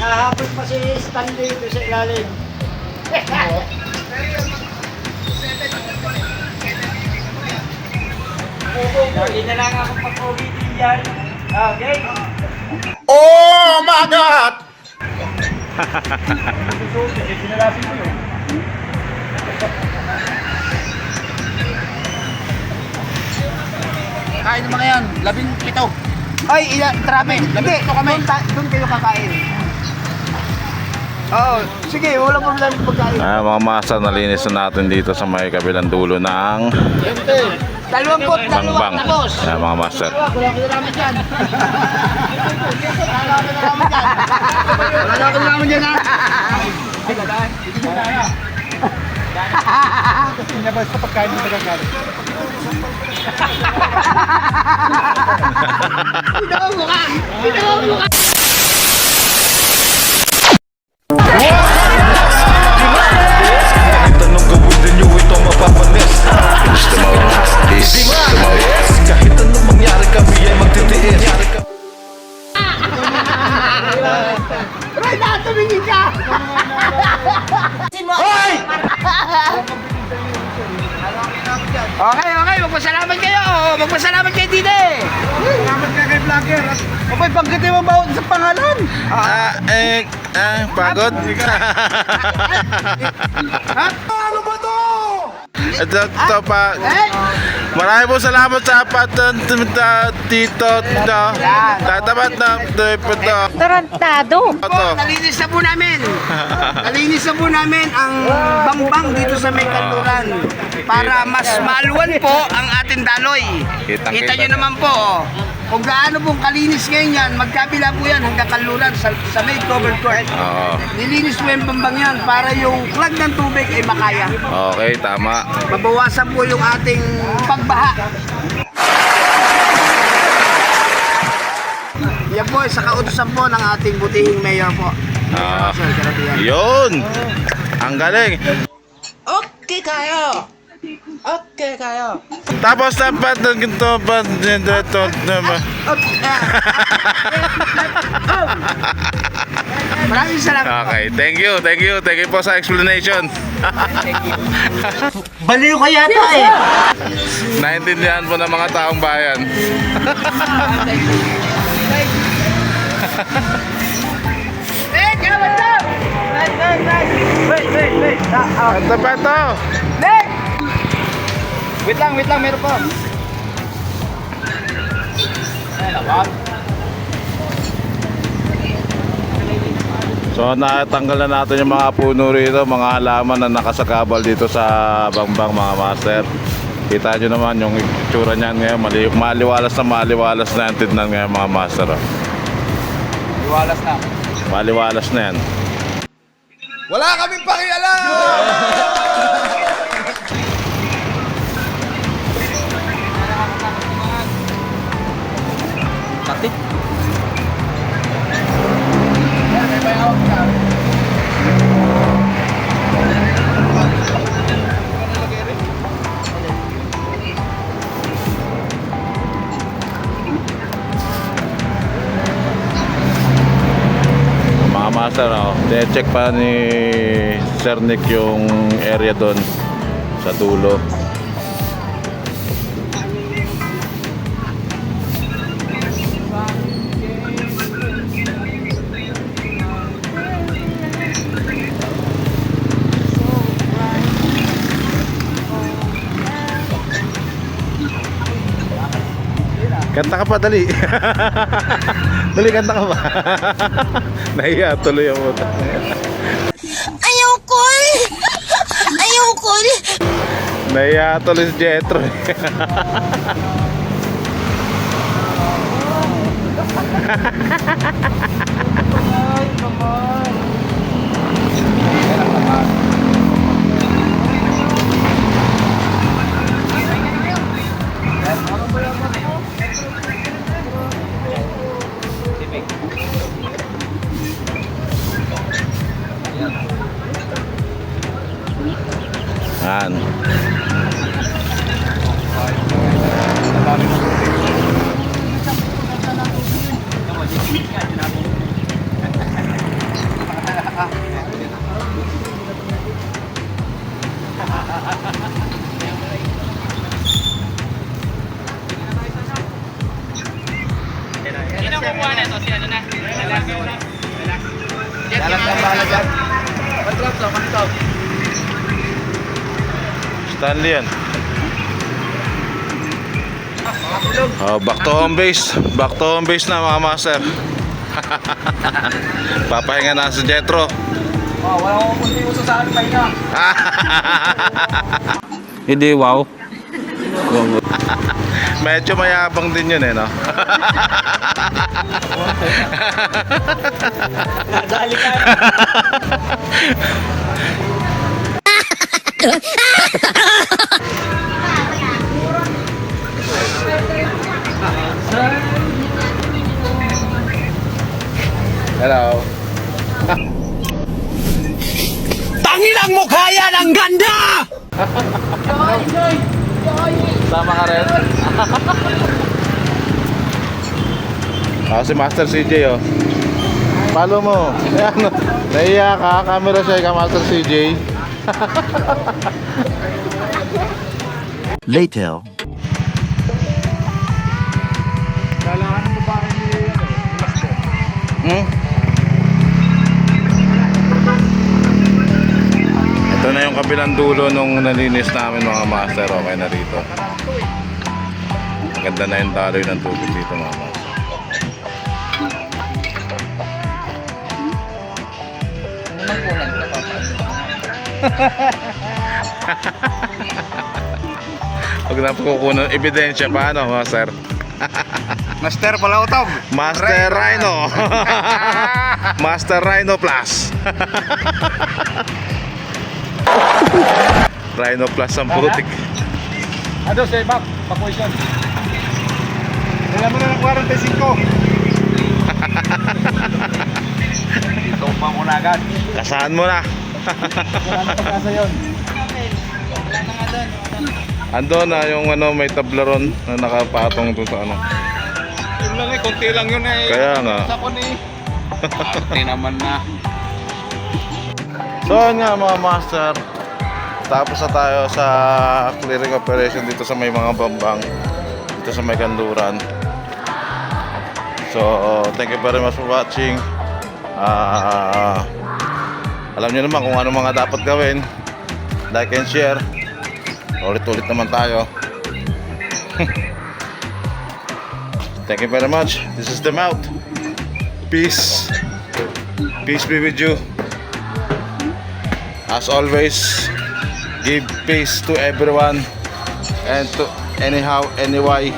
Nahabol pa si Stanley ito sa ilalim. Lagi na lang ako pag-uwi yan. Okay? Oh my God! Sinalasin mo yun. Kain ng mga yan, 17. Ay, trami. Hindi, kami. doon kayo kakain. Oo, sige, wala problema pagkain. Mga master, nalinis na natin dito sa may kabilang dulo ng Dalawang Bangbang. tapos. Mga master. Wala ko naman dyan. Wala ko naman dyan, ha? Pinabas sa pagkain mo nagagalit. Ito mo ka! Ito mo ka! Kahit anong gawin ninyo ito mapapanis. Kahit anong mangyari kami ay magtitiis. Right na, tumingin ka! Hoy! Okay, magpasalamat kayo! Magpasalamat kayo dito eh! Salamat ka kay vlogger. Abay, banggitin mo ba sa pangalan? Pagod? Ha? Ano ba to? Ito pa. Marami po salamat sa patan dito. Tatapat na ito. Tarantado. Nalinis na po namin. Nalinis na po namin ang bangbang dito sa may kanluran para mas maluwan po ang ating daloy. Kita nyo naman po, oh. Kung gaano pong kalinis ngayon yan, magkabila po yan hanggang kanluran sa may covered court. Oo. Nilinis po yung bambang yan para yung clog ng tubig ay makaya. Okay, tama. Mabawasan po yung ating pagbaha. Yan po, sa kautusan po ng ating butihing mayor po. Sir, Karatiyan. Yun! Ang galing! Okay kayo. Okay kayo. Tapos dapat ng ginto pa dito naman. Maraming salamat. Okay, thank you po sa explanation. Baliw ka yata eh. Naintindihan po ng mga taong bayan. Wait, what's up? Wait. Ito pa ito. Wait lang, meron pa. So natanggal na natin yung mga puno rito, mga halaman na nakasagabal dito sa bangbang, mga master. Kita nyo naman yung itsura niyan ngayon, maliwalas na yung tignan ngayon, mga master. Iwalas na. Maliwalas na yan. Wala kaming pakialam! Tatik. Mga master, check pa ni Sir Nick yung area doon sa dulo. Kanta ka pa, dali. Dali, kanta ka pa. Nahiya tuloy ang muta. Ayoko eh. Ayoko eh. Nahiya tuloy si Jetro. Yan. Dalat ang bahala dyan. Stanley yan. Oh, back to home base. Back to home base na mga master. Papahinga na si Jetro. Oh, wala akong kundi uso sa akin pahinga. Hindi, wow. Medyo mayabang din yun eh, no? Nadali ka. Hello. Tanginang mukha yan! Ang ganda! Sama ka rin? Si Master CJ oh. Follow mo. Ayan. Naiya ka. Camera siya ka Master CJ. Later. Ito na yung kabilang dulo nung nalinis namin mga master. Okay na rito. Ganda na yung daloy ng tubig dito mga master. Pag napukunan ebidensya paano master? Master Palautog. Master Rhino. Master Rhino Plus. Rhino Plus ang putik. Ano sa back position. Alam mo na ng 45. Ito pa muna agad. Kasahan mo na. Wala na pagkasa yun. Ando na yung ano may tablaron na nakapatong doon sa ano. Yun lang eh, konti lang yun eh. Kaya nga. Sa kon eh. Arte naman na. So yun nga mga master. Tapos na tayo sa clearing operation dito sa may mga bambang. Dito sa may kanluran. So thank you very much for watching. Alam niyo naman kung ano mga dapat gawin. Like and share. Ulit-ulit naman tayo. Thank you very much. This is them out. Peace. Peace be with you. As always, give peace to everyone and to anyhow, anyway.